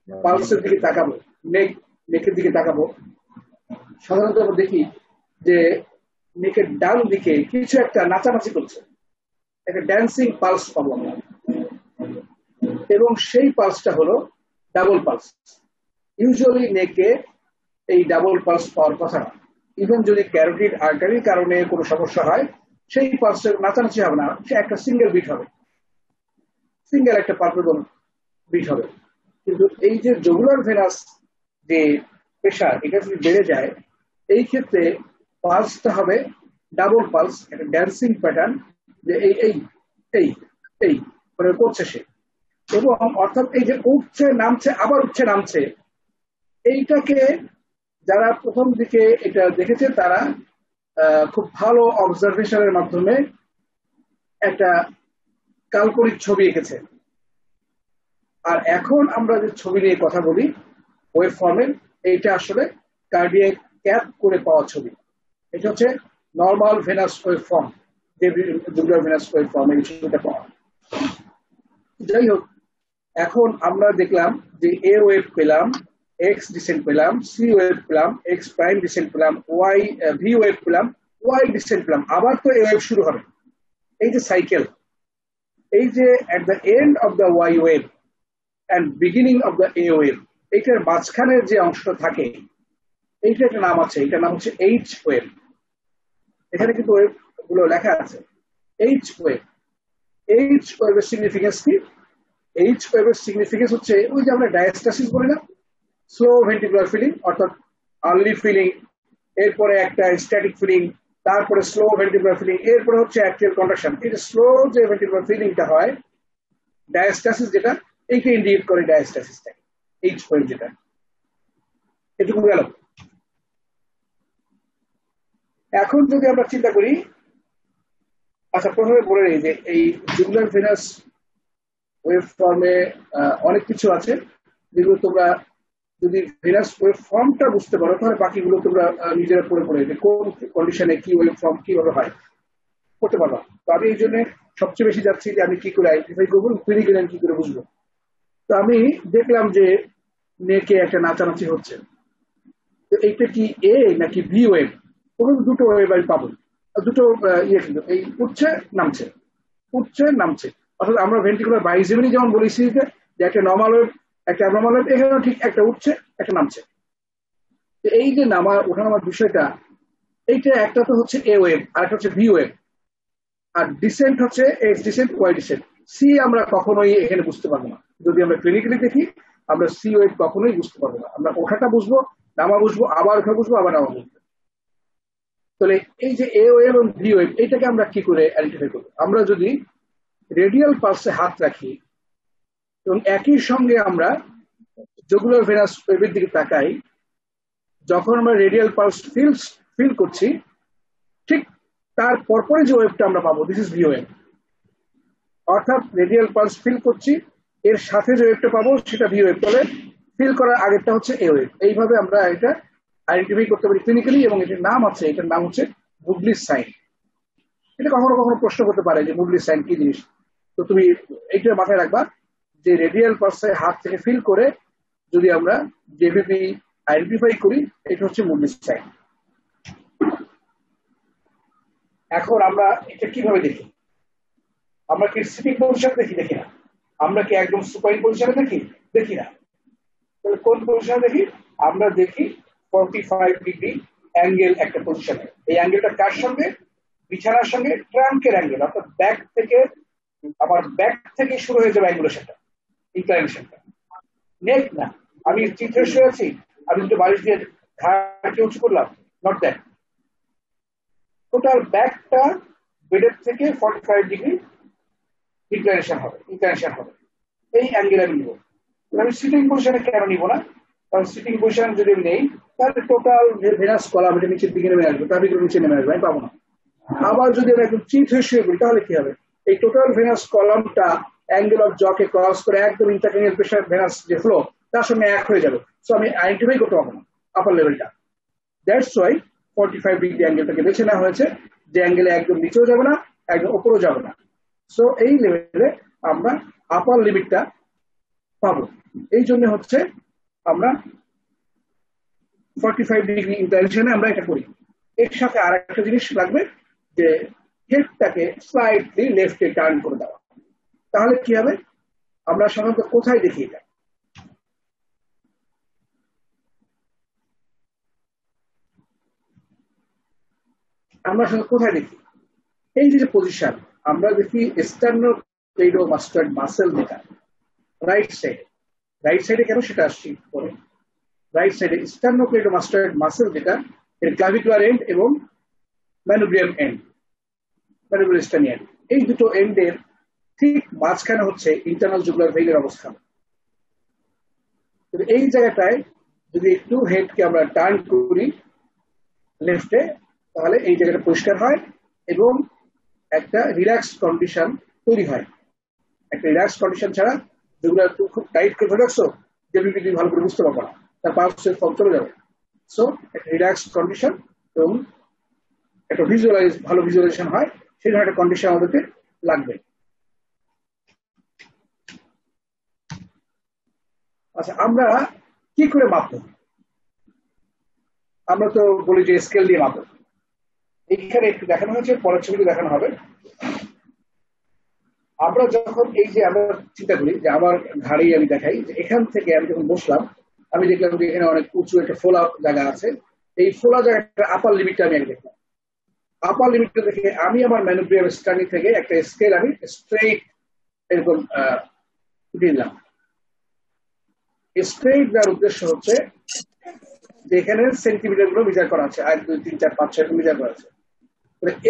পালসের দিকে তাকাবো, নেকের দিকে তাকাবো, সাধারণত আমরা দেখি যে নেকের ডান দিকে কিছু একটা নাচানাচি করছে, একটা ড্যান্সিং পালস পাবো আমরা, এবং সেই পালসটা হলো ডাবল পালস। ইউজুয়ালি নেকে এই ডাবল পালস পাওয়ার কথা না। ইভেন যদি ক্যারোটিড আর্টারির কারণে কোনো সমস্যা হয়, সেই পালসের নাচানাচি হবে না, সে একটা সিঙ্গেল বিট হবে, সিঙ্গেল একটা পালপেবল বিট হবে। কিন্তু এই যে জুগুলার ভেনাস যে প্রেশার, এটা যদি বেড়ে যায়, এই ক্ষেত্রে পালসটা হবে ডাবল পালস, একটা ড্যান্সিং প্যাটার্ন, যে এই এই এই এই মানে করছে সে, এবং অর্থাৎ এই যে উঠছে নামছে আবার উঠছে নামছে, এইটাকে যারা প্রথম দিকে এটা দেখেছে তারা খুব ভালো অবজারভেশনের মাধ্যমে একটা কাল্পনিক ছবি এঁকেছে। আর এখন আমরা যে ছবি নিয়ে কথা বলি ওয়েভ ফর্মের, এইটা আসলে কার্ডিয়াক ক্যাপ করে পাওয়া ছবি। এটা হচ্ছে নর্মাল ভেনাস ওয়েভ ফর্ম, যে জুগুলার ভেনাস ওয়েভ ফর্মের ছবিটা পাওয়া। যাই হোক, এখন আমরা দেখলাম যে এ ওয়েভ পেলাম, এক্স ডিসেন্ট পেলাম, সি ওয়েভ পেলাম, এক্স প্রাইম ডিসেন্ট পেলাম, ওয়াই ভি ওয়েভ পেলাম, ওয়াই ডিসেন্ট পেলাম, আবার তো এ ওয়েভ শুরু হবে। এই যে সাইকেল, এই যে at the end of the Y wave and beginning of the A wave, এইটার মাঝখানের যে অংশটা থাকে, এইটা একটা নাম আছে, এটার নাম হচ্ছে এইচ ওয়েভ। এখানে কিন্তু ওয়েভ গুলো লেখা আছে এইচ ওয়েভ। এইচ ওয়েভের সিগনিফিকেন্স কি? এইচ ওয়েভের সিগনিফিকেন্স হচ্ছে ওই যে আমরা ডায়াস্টাসিস বলি না, স্লো ভেন্টিকুলার ফিলিং, অর্থাৎ আর্লি ফিলিং, এরপরে একটা স্ট্যাটিক ফিলিং, তারপরে স্লো ভেন্টিকুলার ফিলিং, এরপরে হচ্ছে অ্যাক্টিয়াল কন্ট্রাকশন। এই যে স্লো যে ভেন্টিকুলার ফিলিংটা হয়, ডায়াস্টাসিস যেটা, এইটা ইন্ডিকেট করে ডায়াস্টাসিসটা, এইচ ওয়েভ যেটা। এটুকু গেল। এখন যদি আমরা চিন্তা করি, আচ্ছা প্রথমে বলে নেই যে এই জুগুলার ভেনাস ওয়েভ ফর্মে অনেক কিছু আছে, যেগুলো তোমরা যদি ভেনাস ওয়েভ ফর্মটা বুঝতে পারো, তাহলে বাকিগুলো তোমরা নিজেরা পড়ে পড়ে যে কোন কন্ডিশনে কি ওয়েভ ফর্ম কিভাবে হয় করতে পারবা। তো আমি এই জন্য সবচেয়ে বেশি যাচ্ছি যে আমি কি করে আইডেন্টিফাই করবো, ক্লিনিক্যালি আমি কি করে বুঝবো। তো আমি দেখলাম যে নেকে একটা নাচানাচি হচ্ছে, তো এইটা কি এ নাকি ভি ওয়েভ? প্রথম দুটো ওয়েভ আমি পাবো, দুটো ইয়ে, কিন্তু এই উঠছে নামছে, উঠছে নামছে, অর্থাৎ আমরা ভেন্টিকুলার বাইজেমিনি যেমন বলেছি যে একটা নর্মাল ওয়েভ একটা অ্যাবনর্মাল ওয়েভ, এখানেও ঠিক একটা উঠছে একটা নামছে। এই যে নামা ওঠানামার বিষয়টা, এইটা একটা তো হচ্ছে এ ওয়েভ আর একটা হচ্ছে ভি ওয়েভ, আর ডিসেন্ট হচ্ছে X descent Y descent. C আমরা কখনোই এখানে বুঝতে পারবো না, যদি আমরা ক্লিনিক্যালি দেখি আমরা সি ওয়েভ কখনোই বুঝতে পারবো না। আমরা ওঠাটা বুঝবো, নামা বুঝবো, আবার ওঠা বুঝবো, আবার নামা বুঝবো। তাহলে এই যে এ ওয়েভ এবং ভি ওয়েভ, এইটাকে আমরা কি করে আইডেন্টিফাই করবো? আমরা যদি রেডিয়াল পালসে হাত রাখি এবং একই সঙ্গে আমরা জুগুলার ভেনাস ওয়েভের দিকে তাকাই, যখন আমরা রেডিয়াল পালস ফিল করছি, ঠিক তার পরপরে যে ওয়েভটা আমরা পাবো, দিস ইজ ভি ওয়েভ। অর্থাৎ রেডিয়াল পালস ফিল করছি, এর সাথে যে ওয়েভটা পাবো সেটা ভি ওয়েভ। তাহলে ফিল করার আগেরটা হচ্ছে এ ওয়েভ। এইভাবে আমরা এটা আইডেন্টিফাই করতে পারি ক্লিনিক্যালি, এবং এটার নাম আছে, এটার নাম হচ্ছে মুডলিস সাইন। এটা কখনো কখনো প্রশ্ন করতে পারে যে মুডলিস সাইন কি জিনিস। তো তুমি এইটা মাথায় রাখবা যে রেডিয়াল পালসে হাত থেকে ফিল করে যদি আমরা জেভিপি আইডেন্টিফাই করি, এটা হচ্ছে মুডলিস সাইন। এখন আমরা এটা কিভাবে দেখি? আমরা কি সিটিং পজিশনে দেখি না, আমরা কি একদম সুপাইন পজিশনে দেখি না। তাহলে কোন পজিশনে দেখি? আমরা দেখি 45 ডিগ্রি অ্যাঙ্গেল একটা পজিশনে। এই অ্যাঙ্গেলটা কার সঙ্গে? বিছানার সঙ্গে ট্রাঙ্কের অ্যাঙ্গেল, অর্থাৎ ব্যাক থেকে, আবার ব্যাক থেকে শুরু হয়ে যাবে অ্যাঙ্গুলেশনটা, ইনক্লাইনেশনটা, নেক না। আমি চিত্রে শুয়ে আছি, আমি দুটো বালিশ দিয়ে ঘাড়কে উঁচু করলাম, নট দ্যাট। টোটাল ব্যাকটা বেডের থেকে 45 ডিগ্রি ইনক্লাইনেশন হবে, এই অ্যাঙ্গেল আমি নিব। আমি সিটিং পজিশনে কেন নিব না? কারণ সিটিং পজিশন যদি নেই, তাহলে টোটাল ভেনাস কলাম এটা নিচের দিকে নেমে আসবে, তার নিচে নেমে আসবে, আমি পাবো না। আবার যদি আমি একদম চিত হয়ে শুয়ে পড়ি, তাহলে কি হবে? এই টোটাল ভেনাস কলামটা অ্যাঙ্গেল অফ জকে ক্রস করে একদম ইন্টারক্রেনিয়াল প্রেশার ভেনাস যে ফ্লো, তার সঙ্গে এক হয়ে যাবে। সো আমি আইডেন্টিফাই করতে পারবো না আপার লেভেলটা। দ্যাটস ওয়াই 45 ডিগ্রি অ্যাঙ্গেলটাকে বেছে নেওয়া হয়েছে, যে অ্যাঙ্গেলে একদম নিচেও যাবে না, একদম উপরেও যাবে না। সো এই লেভেলে আমরা আপার লিমিটটা পাবো। এই জন্য হচ্ছে আমরা 45 ডিগ্রি ইনক্লাইনেশনে আমরা এটা করি। এর সাথে আর একটা জিনিস লাগবে যে হেডটাকে স্লাইডলি লেফটে টার্ন করে দেওয়া। তাহলে কি হবে, আমরা সাধারণত কোথায় দেখি এটা, আমরা সাধারণত কোথায় দেখি, এই যে পজিশন আমরা দেখি স্টার্নোক্লেইডোমাস্টয়েড মাসেল যেটা রাইট সাইডে, রাইট সাইডে কেন সেটা আসছি পরে। রাইট সাইডে স্টার্নোক্লেইডোমাস্টয়েড মাসেল যেটা এর ক্লাভিকুলার এন্ড এবং ম্যানুব্রিয়াম এন্ড, ম্যানুব্রিয়াম স্টার্নিয়াম, এই দুটো এন্ডের ঠিক মাঝখানে হচ্ছে ইন্টারনাল জুগুলার ভেইনের অবস্থান। এই জায়গাটায় যদি একটু হেডকে আমরা টার্ন করি লেফটে, তাহলে এই জায়গাটা পরিষ্কার হয় এবং একটা রিল্যাক্স কন্ডিশন তৈরি হয়। একটা রিল্যাক্স কন্ডিশন ছাড়া যেগুলো খুব টাইট করে ধরে রাখছো, যেগুলি তুমি ভালো করে বুঝতে পারবো না, তার পালসের ফর্ম চলে যাবে। সো একটা রিল্যাক্স কন্ডিশন এবং একটা ভালো ভিজুয়ালাইজেশন হয়, সেই ধরনের একটা কন্ডিশন আমাদেরকে লাগবে। আচ্ছা, আমরা কি করে মাপবো? আমরা তো বলি যে স্কেল দিয়ে মাপবো। এইখানে একটু দেখানো হয়েছে, পরের ছবিতে দেখানো হবে। আমরা যখন এই যে আমরা চিন্তা করি যে আমার ঘাড়েই আমি দেখাই যে এখান থেকে আমি যখন বসলাম, আমি দেখলাম যে এখানে অনেক উঁচু একটা ফোলা জায়গা আছে। এই ফোলা জায়গাটা আপার লিমিটটা আমি আগে দেখলাম। আপার লিমিটটা দেখে আমি আমার ম্যানুব্রিয়াম স্টার্নিং থেকে একটা স্কেল আমি স্ট্রেইট এরকম দিলাম। স্ট্রেইট দেওয়ার উদ্দেশ্য হচ্ছে যে এখানে সেন্টিমিটার গুলো মেজার করা আছে, 1 2 3 4 5 6 মেজার করা আছে।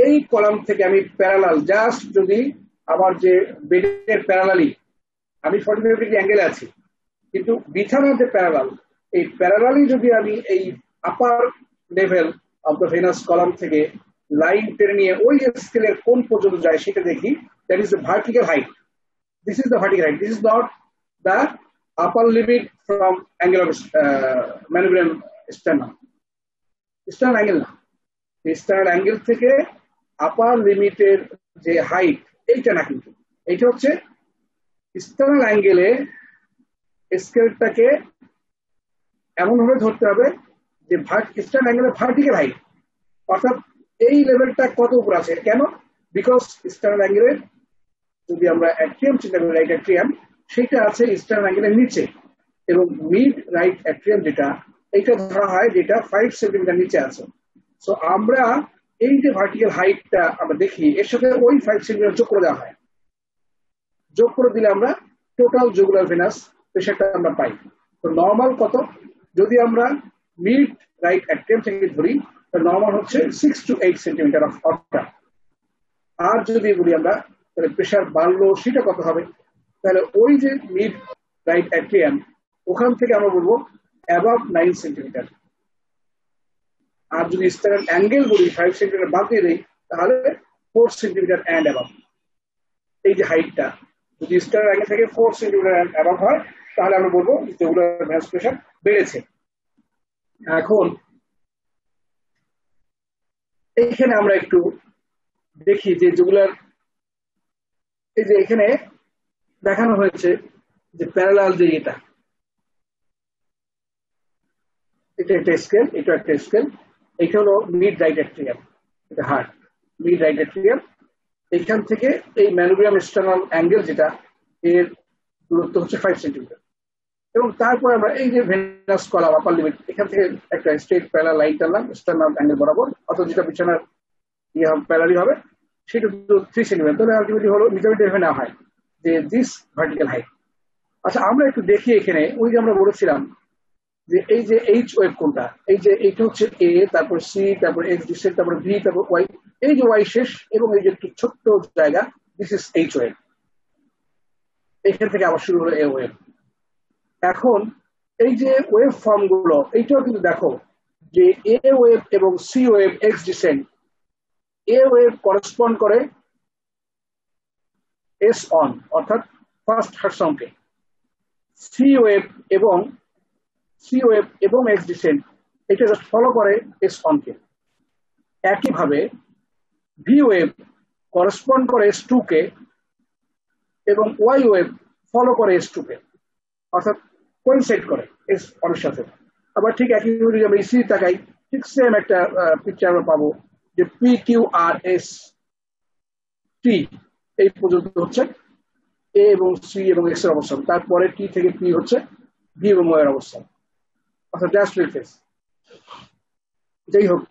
এই কলাম থেকে আমি প্যারালাল জাস্ট যদি আমার যে বেডের প্যারালালি আমি 45 ডিগ্রি অ্যাঙ্গেলে আছি, কিন্তু বিছানার যে প্যারালাল, এই প্যারালালি যদি আমি এই upper level of the venous column থেকে লাইন টেনে নিয়ে ওই স্কেলের কোন পর্যন্ত যায় সেটা দেখি, that is the vertical height. This is the vertical height, this is not the upper limit from angle of manubrium sternum. Sternal angle না, স্টার্নাল অ্যাঙ্গেল থেকে আপার লিমিটের যে হাইট এইটা না, কিন্তু এইটা হচ্ছে স্টার্নাল অ্যাঙ্গেলে স্কেলটাকে এমন ভাবে ধরতে হবে যে স্টার্নাল অ্যাঙ্গেলে ভার্টিক্যাল হাইট, অর্থাৎ এই লেভেলটা কত উপর আছে। কেন? বিকজ স্টার্নাল অ্যাঙ্গেলে যদি আমরা অ্যাট্রিয়াম চিন্তা করি, রাইট অ্যাট্রিয়াম, সেটা আছে স্টার্নাল অ্যাঙ্গেলের নিচে, এবং মিড রাইট অ্যাট্রিয়াম যেটা, এইটা ধরা হয় যেটা 5 সেন্টিমিটার নিচে আছে। সো আমরা এই যে ভার্টিক্যাল হাইটটা আমরা দেখি, এর সাথে ওই 5 সেন্টিমিটার যোগ করে দেওয়া হয়। যোগ করে দিলে আমরা টোটাল জুগুলার ভেনাস প্রেশারটা আমরা পাই। তো নর্মাল কত, যদি আমরা মিড রাইট অ্যাট্রিয়াম থেকে ধরি, নর্মাল হচ্ছে 6 to 8 সেন্টিমিটার অফ অর্থাৎ। আর যদি বলি আমরা তাহলে প্রেশার বাড়লো সেটা কত হবে, তাহলে ওই যে মিড রাইট অ্যাট্রিয়াম ওখান থেকে আমরা বলবো অ্যাবাভ 9 সেন্টিমিটার। আর যদি স্টার্নাল অ্যাঙ্গেল বলি 5 সেন্টিমিটার বাদ দিয়ে দেই, তাহলে 4 সেন্টিমিটার অ্যান্ড অ্যাবাভ। এই যে হাইটটা যদি স্টার্নাল অ্যাঙ্গেল থেকে 4 সেন্টিমিটার অ্যান্ড অ্যাবাভ হয়, তাহলে আমরা বলবো জুগুলার ভেনাস প্রেশার বেড়েছে। এখন এইখানে আমরা একটু দেখি যে জুগুলার, এই যে এখানে দেখানো হয়েছে যে প্যারালাল যে এটা একটা স্কেল, এটা একটা স্কেল, এটা হলো মিড রাইট অ্যাট্রিয়াম, এটা হার্ট, মিড রাইট অ্যাট্রিয়াম। এখান থেকে এই ম্যানুব্রিয়াম স্টার্নাল অ্যাঙ্গেল যেটা, এর দূরত্ব হচ্ছে 5 সেন্টিমিটার। এবং তারপরে আমরা এই যে ভেনাস কলাম আপার লিমিট, এখান থেকে একটা স্ট্রেট প্যারালাল লাইন টানলাম স্টার্নাল অ্যাঙ্গেল বরাবর, অথবা যেটা বিছানার প্যারালি হবে সেটা 3 সেন্টিমিটার। তাহলে আলটিমেটলি হলো মেজারমেন্ট এখানে নেওয়া হয় যে দিস ভার্টিক্যাল হাইট। আচ্ছা, আমরা একটু দেখি এখানে, ওই যে আমরা বলেছিলাম যে এই যে এইচ ওয়েভ কোনটা, এই যে এইটা হচ্ছে এ, তারপর সি, তারপর এক্স ডিসেন্ট, তারপর ভি, তারপর ওয়াই, এই যে ওয়াই শেষ এবং এই যে একটু ছোট্ট জায়গা, দিস ইজ এইচ ওয়েভ। এখান থেকে আবার শুরু হলো এ ওয়েভ। এখন এই যে ওয়েভ ফর্ম গুলো, এইটাও কিন্তু দেখো যে এ ওয়েভ এবং C wave X descent, A wave correspond করে এস অন অর্থাৎ ফার্স্ট হার্ট সাউন্ডকে, সি ওয়েভ এবং এক্স ডিসেন্ট এটা জাস্ট ফলো করে এস অনকে। একইভাবে ভি ওয়েভ করসপন্ড করে এস টু কে এবং ওয়াই ওয়েভ ফলো করে এস টু কে। অর্থাৎ কোইনসাইড করে এস অনেক সাথে। আবার ঠিক একই যদি আমরা ইসি তাকাই, ঠিক সেম একটা পিকচার আমরা পাবো যে P Q R S T এই পর্যন্ত হচ্ছে এ এবং সি এবং এক্স এর অবস্থান, তারপরে টি থেকে পি হচ্ছে বি এবং ওয়াই এর অবস্থান, অর্থাৎ ডায়াস্ট্রিক ফেজ। যাই হোক,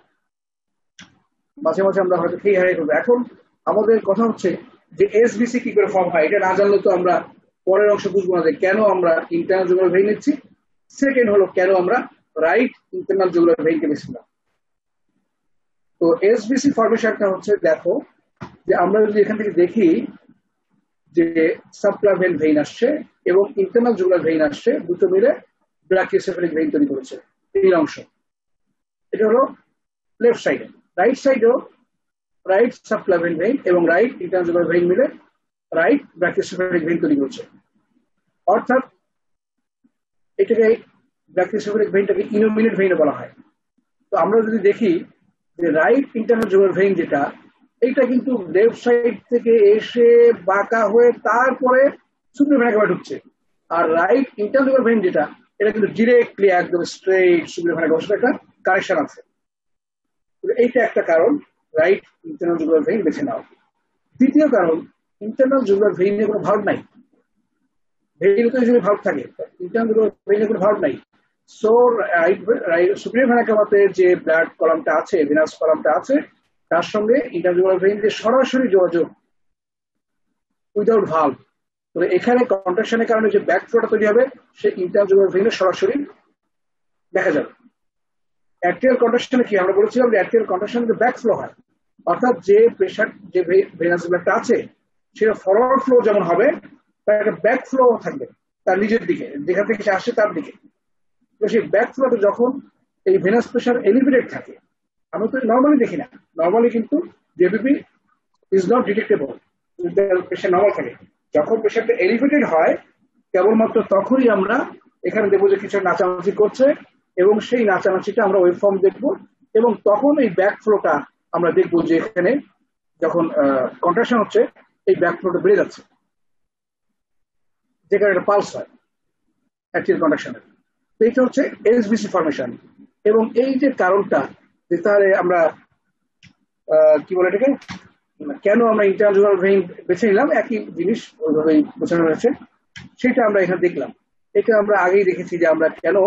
মাঝে মাঝে আমরা হয়তো খেয়ে হারিয়ে ফেলবো। এখন আমাদের কথা হচ্ছে যে এসবিসি কি করে ফর্ম হয়, এটা না জানলে তো আমরা পরের অংশ বুঝবো না যে কেন আমরা ইন্টারনাল জুগুলার ভেইন নিচ্ছি। সেকেন্ড হলো কেন আমরা রাইট ইন্টারনাল জুগুলার ভেইনকে বেছিলাম। তো এসবিসি ফর্মেশনটা হচ্ছে, দেখো যে আমরা যদি এখান থেকে দেখি যে সাবক্লাভিয়ান ভেইন আসছে এবং ইন্টারনাল জুগুলার ভেইন আসছে, দুটো মিলে ব্রাকিওসেফালিক ভেইন তৈরি করেছে এই অংশ। এটা হলো লেফট সাইডে। রাইট সাইডেও রাইট সাবক্লাভিয়ান ভেইন এবং রাইট ইন্টারনাল জুগুলার ভেইন মিলে রাইট ব্রাকিওসেফালিক ভেইন তৈরি করছে। অর্থাৎ এটাকে ব্রাকিওসেফালিক ভেইনটাকে ইনোমিনেট ভেইন বলা হয়। তো আমরা যদি দেখি যে রাইট ইন্টারনাল জুগুলার ভেইন যেটা, এইটা কিন্তু লেফট সাইড থেকে এসে বাঁকা হয়ে তারপরে সুপ্রিম ভেনা ক্যাভা ঢুকছে। আর রাইট ইন্টারনাল জুগুলার ভেইন যেটা, এটা কিন্তু ডিরেক্টলি একদম স্ট্রেট সুপ্রিম ভেনা ক্যাভার সাথে একটা কানেকশন আছে। এইটা একটা কারণ রাইট ইন্টারনাল জুগুলার ভেইন বেছে নাও। দ্বিতীয় কারণ, ইন্টারনাল জুগুলার ভেইনে কোনো ভাল্ব নাই। ভেইনে তো যদি ভাল্ব থাকে, ইন্টারনাল জুগুলার ভেইনে কোনো ভাল্ব নাই। সো সুপ্রিম ভেনা ক্যাভাতে যে ব্লাড কলামটা আছে, ভেনাস কলামটা আছে, তার সঙ্গে ইন্টারনাল জুগুলার ভেইন যে সরাসরি যোগাযোগ উইদাউট ভাল্ব। মানে এখানে কন্ট্রাকশনের কারণে যে ব্যাক ফ্লোটা তৈরি হবে, সে ইন্টারনাল জুগুলার ভেইনে সরাসরি দেখা যাবে। অ্যাট্রিয়াল কন্ট্রাকশনে কি আমরা বলেছিলাম যে অ্যাট্রিয়াল কন্ট্রাকশনে ব্যাক ফ্লো হয়, অর্থাৎ যে প্রেশার যে ভেনাস ব্লাডটা আছে সেটা ফরওয়ার্ড ফ্লো যেমন হবে, তার একটা ব্যাক ফ্লো থাকবে তার নিজের দিকে, যেখান থেকে সে আসছে তার দিকে। তো সেই ব্যাক ফ্লোতে যখন এই ভেনাস প্রেশার এলিভেটেড থাকে, আমরা তো নর্মালি দেখি না, নর্মালি কিন্তু JVP is not detectable, pressure normal থাকে। যখন প্রেশারটা এলিভেটেড হয়, কেবলমাত্র তখনই আমরা এখানে দেখবো যে কিছু নাচানাচি করছে, এবং সেই নাচানাচিটা আমরা ওয়েভ ফর্ম দেখবো, এবং তখন এই ব্যাক ফ্লোটা আমরা দেখবো যে এখানে যখন কন্ট্রাকশন হচ্ছে এই ব্যাক ফ্লোটা বেড়ে যাচ্ছে, যেখানে একটা পালস হয় অ্যাক্টিভ কন্ট্রাকশনের। তো এইটা হচ্ছে এসবিসি ফর্মেশন। এবং এই যে কারণটা, যে তাহলে আমরা কি বলে এটাকে, কেন আমরা ইন্টারনাল জুগুলার ভেইন বেছে নিলাম, একই জিনিস ওইভাবেই বোঝানো হয়েছে, সেটা আমরা এখানে দেখলাম। এটা আমরা আগেই দেখেছি যে আমরা কেন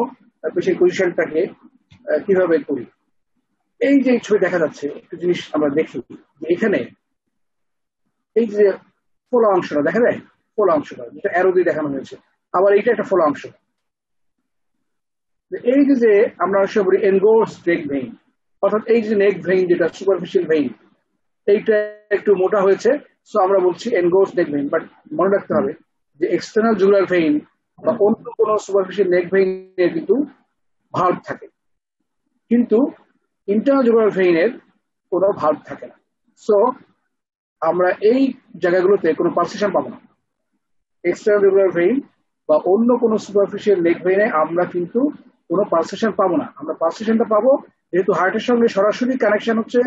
পেশেন্ট পজিশনটাকে কিভাবে করি। এই যে ছবি দেখা যাচ্ছে, একটু জিনিস আমরা দেখি যে এখানে এই যে ফোলা অংশটা দেখা যায়, ফোলা অংশটা যেটা অ্যারো দিয়ে দেখানো হয়েছে, আবার এইটা একটা ফোলা অংশ। এই যে আমরা অবশ্যই বলি এনগোর্স নেক ভেইন, অর্থাৎ এই যে নেক ভেইন যেটা সুপারফিশিয়াল ভেইন, এইটা একটু মোটা হয়েছে, সো আমরা বলছি এনগোর্স নেক ভেইন। বাট মনে রাখতে হবে যে এক্সটার্নাল জুগুলার ভেইন বা অন্য কোনো সুপারফিশিয়াল নেক ভেইনের কিন্তু ভাল্ব থাকে, কিন্তু ইন্টারনাল জুগুলার ভেইনের কোনো ভাল্ব থাকে না। সো আমরা এই জায়গাগুলোতে কোনো পালসেশন পাবো না। এক্সটার্নাল জুগুলার ভেইন বা অন্য কোনো সুপারফিশিয়াল নেক ভেইনে আমরা কিন্তু কোনো পালসেশন পাবো না। আমরা পালসেশনটা পাবো যেহেতু হার্টের সঙ্গে সরাসরি কানেকশন হচ্ছে,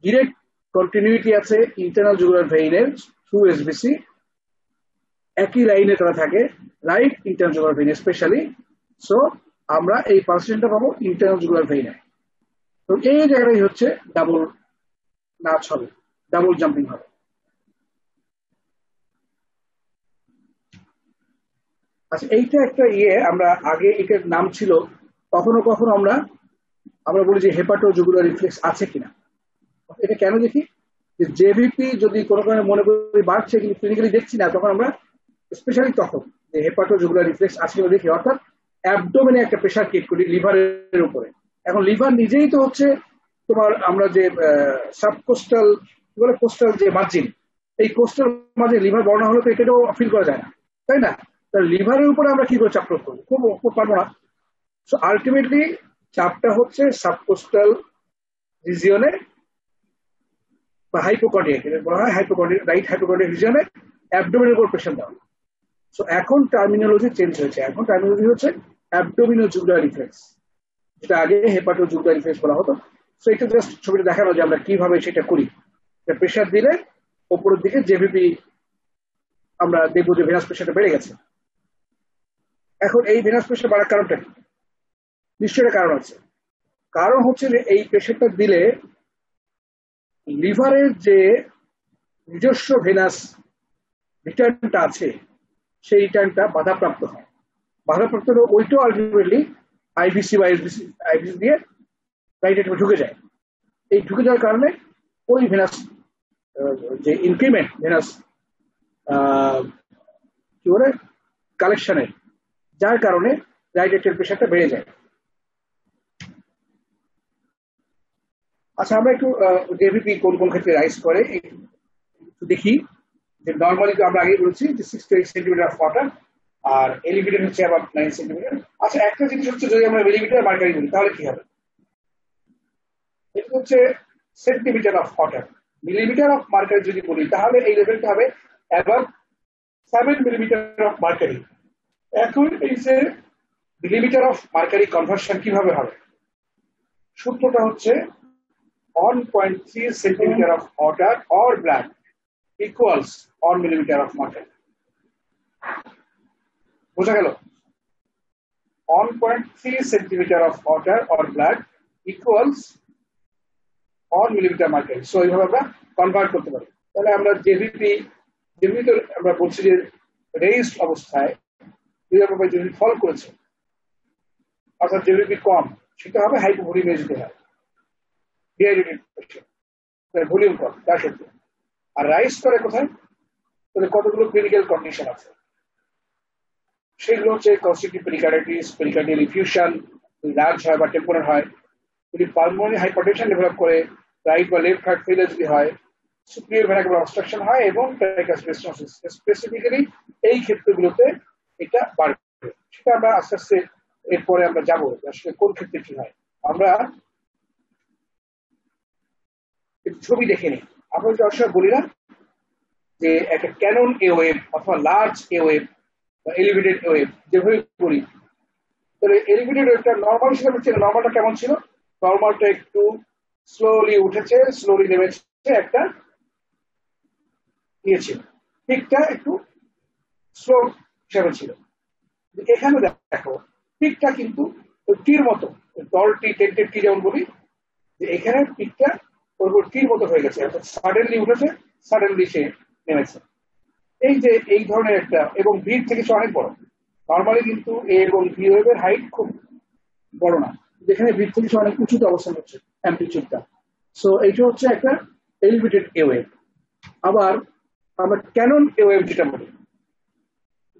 ডিরেক্ট কন্টিনিউটি আছে ইন্টারনাল জুগুলার ভেইনের থ্রু এসবিসি, একই লাইনে তারা থাকে right internal jugular vein specially. So আমরা এই পালসেশনটা পাবো ইন্টারনাল জুগুলার ভেইনে। তো এই জায়গাটাই হচ্ছে ডাবল নাচ হবে, ডাবল জাম্পিং হবে। আচ্ছা, এইটা একটা আমরা আগে এটার নাম ছিল, কখনো কখনো আমরা বলি যে হেপাটো জুগুলার রিফ্লেক্স আছে কিনা। এটা কেন দেখি, যে জেভিপি যদি কোনো কারণে মনে করি বাড়ছে কিন্তু ক্লিনিক্যালি দেখছি না, তখন আমরা স্পেশালি তখন যে হেপাটো জুগুলার রিফ্লেক্স আছে কিনা দেখি। অর্থাৎ অ্যাবডোমেনে একটা প্রেশার ক্রিয়েট করি লিভারের উপরে। এখন লিভার নিজেই তো হচ্ছে তোমার, আমরা যে সাবকোস্টাল বলে কোস্টাল যে মার্জিন, এই কোস্টাল মার্জিন লিভার বর্ণ হলে তো এটাও ফিল করা যায় না, তাই না? লিভারের উপরে আমরা কি করে চাপ প্রয়োগ করবো, খুব পারবো না। সো আলটিমেটলি চাপটা হচ্ছে সাবকোস্টাল রিজিয়নে বা হাইপোকন্ড্রিয়াক, বলা হয় হাইপোকন্ড্রিয়াক, রাইট হাইপোকন্ড্রিয়াক রিজিয়নে অ্যাবডোমেনের উপর প্রেশার দেওয়া। সো এখন টার্মিনোলজি চেঞ্জ হয়েছে, এখন টার্মিনোলজি হচ্ছে অ্যাবডোমিনো জুগুলার রিফ্লেক্স, যেটা আগে হেপাটো জুগুলার রিফ্লেক্স বলা হতো। সো এটা জাস্ট ছবিটা দেখানো যে আমরা কিভাবে সেটা করি। প্রেশার দিলে উপরের দিকে জেভিপি আমরা দেখবো যে ভেনাস প্রেশারটা বেড়ে গেছে। এখন এই ভেনাস প্রেশার বাড়ার কারণটা কি? নিশ্চয়ই কারণ আছে। কারণ হচ্ছে যে এই প্রেশারটা দিলে লিভারের যে নিজস্ব ভেনাস রিটার্নটা আছে সেই রিটার্নটা বাধাপ্রাপ্ত হয়। বাধাপ্রাপ্ত হলে ওইটাও আলটিমেটলি আইভিসি বা আইভিসি দিয়ে রাইট ঢুকে যায়। এই ঢুকে যাওয়ার কারণে ওই ভেনাস যে ইনক্রিমেন্ট ভেনাস কি বলে কালেকশনের, যার কারণে রাইট এটের প্রেশারটা বেড়ে যায়। আচ্ছা, আমরা একটু জেভিপি কোন কোন ক্ষেত্রে রাইজ করে একটু দেখি। যে নর্মালি তো আমরা আগে বলেছি যে 6 to 8 সেন্টিমিটার অফ ওয়াটার, আর এলিভেটেড হচ্ছে আবার 9 সেন্টিমিটার। আচ্ছা, একটা জিনিস হচ্ছে যদি আমরা মিলিমিটার মার্কারি বলি তাহলে কি হবে? এটা হচ্ছে centimetre of water. Millimetre of mercury যদি বলি তাহলে এই লেভেলটা হবে অ্যাবাভ 7 মিলিমিটার অফ মার্কারি। এখন এই যে মিলিমিটার অফ মার্কারি কনভার্সন কিভাবে হবে? সূত্রটা হচ্ছে 1.3 centimeter of water or blood equals 1 millimeter of mercury. বোঝা গেল? 1.3 centimeter of water or blood equals 1 millimeter mercury. So এইভাবে আমরা কনভার্ট করতে পারি। তাহলে আমরা জেভিপি তো আমরা বলছি যে রেইজড অবস্থায় যদি ফল করেছে অর্থাৎ জেভিপি কম, সেটা হবে হাইপোভোলিমিয়া যদি হয়, ভলিউম কম তার ক্ষেত্রে। আর রাইজ করে কোথায়? তাহলে কতগুলো ক্লিনিক্যাল কন্ডিশন আছে, সেগুলো হচ্ছে constructive pericarditis, pericardial effusion large হয় বা টেম্পোরাল হয়, যদি পালমোনারি হাইপারটেনশন ডেভেলপ করে, রাইট বা লেফট হার্ট ফেলিয়ার যদি হয়, সুপিরিয়র ভেনাকুলার অবস্ট্রাকশন হয় এবং স্পেসিফিক্যালি এই ক্ষেত্রগুলোতে এটা বাড়বে। সেটা আমরা আস্তে আস্তে এরপরে আমরা যাবো আসলে কোন ক্ষেত্রে কি হয়। আমরা ছবি দেখে নিই। আমরা যদি অবশ্যই বলি না যে একটা ক্যানন এ ওয়েভ অথবা লার্জ এ ওয়েভ বা এলিভেটেড ওয়েভ যেভাবে বলি, তাহলে এলিভেটেড ওয়েভটা নর্মাল হিসেবে হচ্ছে, নর্মালটা কেমন ছিল? নর্মালটা একটু স্লোলি উঠেছে, স্লোলি নেমেছে, একটা ইয়ে ছিল, পিকটা একটু স্লো হিসাবে ছিল। এখানে দেখো পিকটা কিন্তু টির মতো, দলটি টেন্টেড টি যেমন বলি, যে এখানে পিকটা টির মতো হয়ে গেছে, অর্থাৎ সাডেনলি উঠেছে, সাডেনলি সে নেমেছে। এই যে এই ধরনের একটা, এবং ভিড় থেকে অনেক বড়। নর্মালি কিন্তু এ এবং ভি ওয়েভের হাইট খুব বড় না, যেখানে ভিড় থেকে অনেক উঁচুতে অবস্থান করছে অ্যাম্পলিটিউডটা। সো এইটা হচ্ছে একটা এলিভেটেড এ ওয়েভ। আবার আমরা ক্যানন এ ওয়েভ যেটা বলি,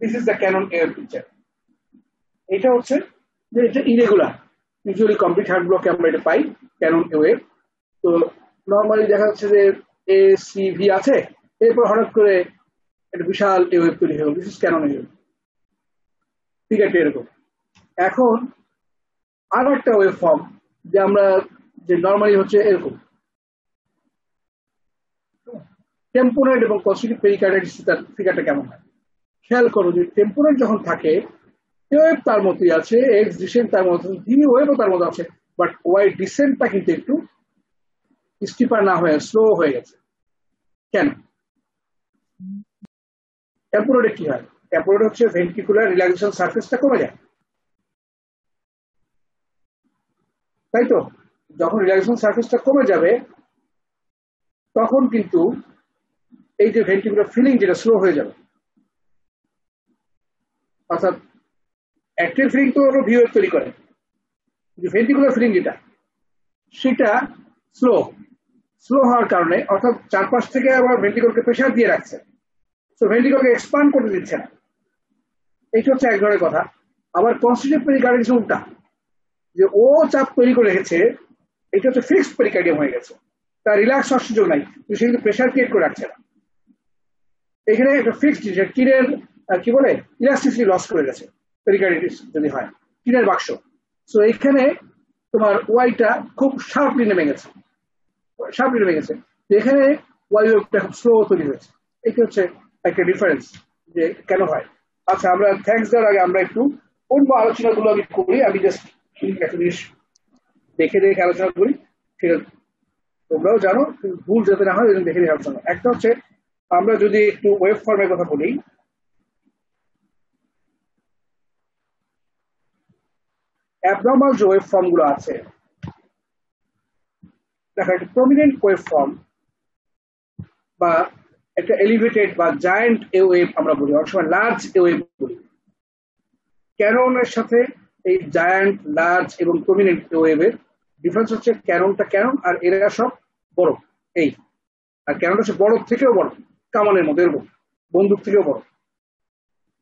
this is the cannon A wave picture. এটা হচ্ছে যে এটা ইরেগুলার, ইউজুয়ালি কমপ্লিট হার্ট ব্লকে আমরা এটা পাই ক্যানন এ ওয়েভ। তো নর্মালি দেখা যাচ্ছে যে এ সি ভি আছে, এরপর হঠাৎ করে একটা বিশাল এ ওয়েভ তৈরি হয়ে গেল, this is cannon A wave. ঠিক আছে, এরকম। এখন আরো একটা ওয়েভ ফর্ম যে আমরা যে নর্মালি হচ্ছে এরকম টেম্পোরাল এবং কনস্ট্রাকটিভ পেরিকার্ডাইটিস, তার ফিগারটা কেমন হয় খেয়াল করো। যে টেম্পোরাল যখন থাকে ওয়েভ তার মতোই আছে, এক্স ডিসেন্ট তার মতো, ভি ওয়েভও তার মতো আছে, বাট ওয়াই ডিসেন্টটা কিন্তু একটু স্টিপার না হয়ে স্লো হয়ে গেছে। কেন? টেম্পোরালে কি হয়? টেম্পোরালে হচ্ছে ভেন্ট্রিকুলার রিল্যাক্সেশন সারফেসটা কমে যায়, তাই তো? যখন রিল্যাক্সেশন সারফেসটা কমে যাবে তখন কিন্তু এই যে ভেন্ট্রিকুলার ফিলিং যেটা স্লো হয়ে যাবে, অর্থাৎ অ্যাক্টিভ ফিলিং তো হলো ভি ওয়েভ তৈরি করে, যে ভেন্ট্রিকুলার ফিলিং যেটা সেটা স্লো হওয়ার কারণে, অর্থাৎ চারপাশ থেকে আবার ভেন্ট্রিকলকে প্রেশার দিয়ে রাখছে, তো ভেন্ট্রিকলকে এক্সপান্ড করতে দিচ্ছে না। এইটা হচ্ছে এক ধরনের কথা। আবার কনস্ট্রাকটিভ পেরিকার্ডিয়াম উল্টা, যে ও চাপ তৈরি করে রেখেছে, এটা হচ্ছে ফিক্সড পেরিকার্ডিয়াম হয়ে গেছে, তার রিল্যাক্স হওয়ার সুযোগ নাই, কিন্তু সে কিন্তু প্রেশার ক্রিয়েট করে রাখছে না। এখানে একটা ফিক্সড টিনের কি বলে ইলাস্টিসিটি লস করে গেছে পেরিকার্ডিটিস যদি হয়, টিনের বাক্স। সো এইখানে তোমার ওয়াইটা খুব শার্পলি নেমে গেছে, এখানে ওয়াই ওয়েভটা খুব স্লো তৈরি হয়েছে। এটা হচ্ছে একটা ডিফারেন্স যে কেন হয়। আচ্ছা, আমরা থ্যাঙ্কস দেওয়ার আগে আমরা একটু অন্য আলোচনাগুলো আমি করি। আমি জাস্ট একটা জিনিস দেখে আলোচনা করি, ঠিক আছে? তোমরাও জানো, ভুল যাতে না হয় দেখে আলোচনা। একটা হচ্ছে আমরা যদি একটু ওয়েভ ফর্মের কথা বলি, অ্যাবনর্মাল যে ওয়েভ ফর্ম গুলো আছে, দেখো একটা প্রমিনেন্ট ওয়েভ ফর্ম বা একটা এলিভেটেড বা জায়ান্ট এ ওয়েভ আমরা বলি, অনেক সময় লার্জ এ ওয়েভ বলি। ক্যাননের সাথে এই জায়ান্ট, লার্জ এবং প্রমিনেন্ট এ ওয়েভের ডিফারেন্স হচ্ছে ক্যাননটা ক্যানন আর এরা সব বড়। এই আর ক্যাননটা হচ্ছে বড় থেকেও বড়, কামানের মতো এরকম, বন্দুক থেকেও বড়।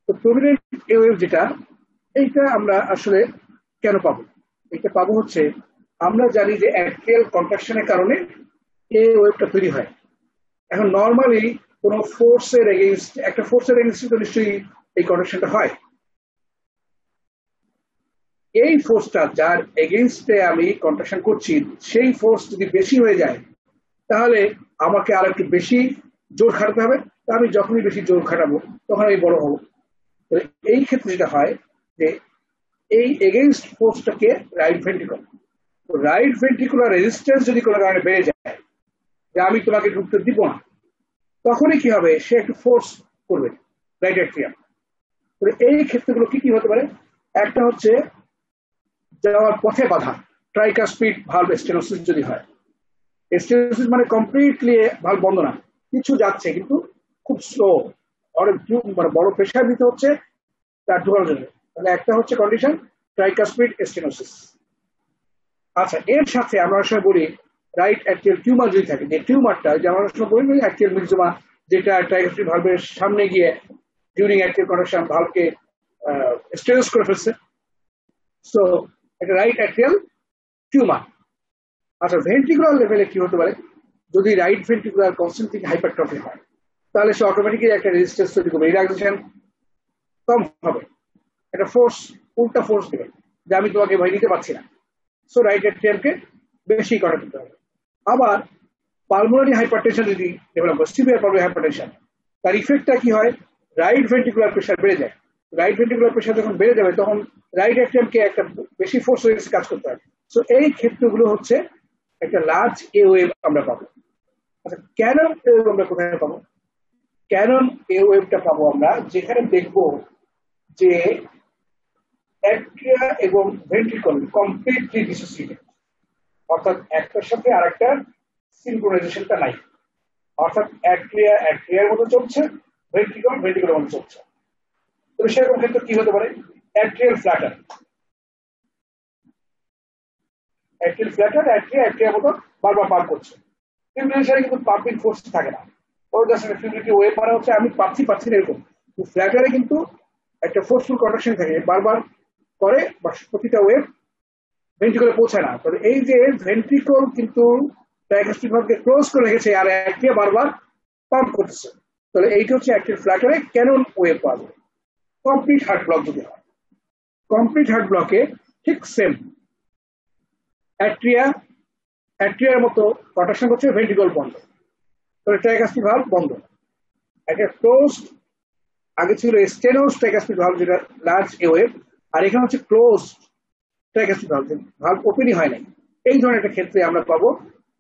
তো প্রমিনেন্ট এ ওয়েভ যেটা, এইটা আমরা আসলে কেন পাবো? এটা পাবো হচ্ছে আমরা জানি যে অ্যাক্সিয়াল কন্ট্রাকশনের কারণে এই ওয়েভটা তৈরি হয়। এখন নর্মালি কোন ফোর্সের এগেইনস্ট, একটা ফোর্সের এগেইনস্ট তো নিশ্চয়ই এই কন্ট্রাকশনটা হয়। এই ফোর্সটা যার এগেইনস্টে আমি কন্ট্রাকশন করছি, সেই ফোর্স যদি বেশি হয়ে যায় তাহলে আমাকে আর একটু বেশি জোর খাটাতে হবে। আমি যখনই বেশি জোর খাটাবো তখন আমি বড় হবো। এই ক্ষেত্রে যেটা হয় যে এই এগেইনস্ট ফোর্সটাকে right ventricular, right ventricular resistance যদি কোনো কারণে বেড়ে যায় যে আমি তোমাকে ঢুকতে দিব না, তখনই কি হবে, সে একটু ফোর্স করবে রাইট অ্যাট্রিয়াম। এই ক্ষেত্রগুলো কি কি হতে পারে? একটা হচ্ছে যাওয়ার পথে বাধা, ট্রাইকাসপিড ভালভ স্টেনোসিস যদি হয়। স্টেনোসিস মানে কমপ্লিটলি ভালভ বন্ধ না, কিছু যাচ্ছে কিন্তু খুব স্লো, অনেক মানে বড় প্রেশার দিতে হচ্ছে তার ঢোকানোর জন্য। তাহলে একটা হচ্ছে কন্ডিশন ট্রাইকাসপিড স্টেনোসিস। আচ্ছা, এর সাথে আমরা সময় বলি রাইট অ্যাট্রিয়াল টিউমার যদি থাকে, যে টিউমারটা যে আমরা সময় বলি অ্যাট্রিয়াল মিক্সোমা, যেটা ট্রাইকাসপিড ভালভের সামনে গিয়ে ডিউরিং অ্যাট্রিয়াল কন্ট্রাকশন ভালভকে স্টেনোস করে ফেলছে। সো একটা রাইট অ্যাট্রিয়াল টিউমার। আচ্ছা, ভেন্ট্রিকুলার লেভেলে কি হতে পারে? যদি রাইট ভেন্ট্রিকুলার কনসেন্ট্রিক হাইপারট্রফি হয় তাহলে সে অটোমেটিক্যালি একটা রেজিস্ট্যান্স তৈরি করবে, রিল্যাক্সেশন কম হবে, একটা ফোর্স, উল্টা ফোর্স দেবে যে আমি তোমাকে ভয় দিতে পারছি না। সো রাইট অ্যাট্রিয়ামকে বেশি করা দিতে হবে। আবার পালমোনারি হাইপারটেনশন যদি ডেভেলপ করে, সিভিয়ার পালমোনারি হাইপারটেনশন, তার ইফেক্টটা কি হয়? রাইট ভেন্ট্রিকুলার প্রেশার বেড়ে যায়। রাইট ভেন্ট্রিকুলার প্রেশার যখন বেড়ে যাবে তখন রাইট অ্যাট্রিয়ামকে একটা বেশি ফোর্স কাজ করতে হবে। সো এই ক্ষেত্রগুলো হচ্ছে একটা লার্জ এ ওয়েভ আমরা পাবো। আচ্ছা, ক্যানন এ ওয়েভ আমরা কোথায় পাবো? ক্যানন এ ওয়েভটা পাবো আমরা যেখানে দেখবো যে অ্যাট্রিয়া এবং ভেন্ট্রিকল কমপ্লিটলি ডিসোসিয়েটেড, অর্থাৎ একটার সাথে আরেকটার সিনক্রোনাইজেশনটা নাই। অর্থাৎ অ্যাট্রিয়া অ্যাট্রিয়ার মতো চলছে, ভেন্ট্রিকল ভেন্ট্রিকলের মতো চলছে। তো সেরকম ক্ষেত্রে কি হতে পারে? Atrial flutter, atrial flutter, atria অ্যাট্রিয়ার মতো বারবার পাম্প করছে। ফিব্রিলেশনে কিন্তু পাম্পিং ফোর্স থাকে না, ওর কাছে ফিব্রিলিটি ওয়েভ মানে হচ্ছে আমি পাচ্ছি পাচ্ছি না এরকম। ফ্ল্যাটারে কিন্তু একটা ফোর্সফুল কন্ট্রাকশন থাকে, বারবার করে বা প্রতিটা ওয়েভ ভেন্ট্রিকলে পৌঁছায় না। তবে এই যে ভেন্ট্রিকল কিন্তু ডায়াগনস্টিক ভালভকে ক্লোজ করে রেখেছে আর অ্যাট্রিয়া বারবার পাম্প করতেছে, তাহলে এইটা হচ্ছে অ্যাট্রিয়াল ফ্ল্যাটারে ক্যানন ওয়েভ পাওয়া যায়। কমপ্লিট হার্ট ব্লক যদি হয়, কমপ্লিট হার্ট ব্লকে ঠিক সেম, অ্যাট্রিয়া অ্যাট্রিয়ার মতো কন্ট্রাকশন করছে, ভেন্ট্রিকল বন্ধ, তাহলে ট্রাইকাসপিড ভালভ বন্ধ। একটা ক্লোজড, আগে ছিল স্টেনোস ট্রাইকাসপিড ভালভ যেটা লার্জ এ ওয়েভ, আর এখানে হচ্ছে ক্লোজ ট্রাইকাসপিড ভালভ, ভালভ ওপেনই হয় নাই। এই ধরনের একটা ক্ষেত্রে আমরা পাবো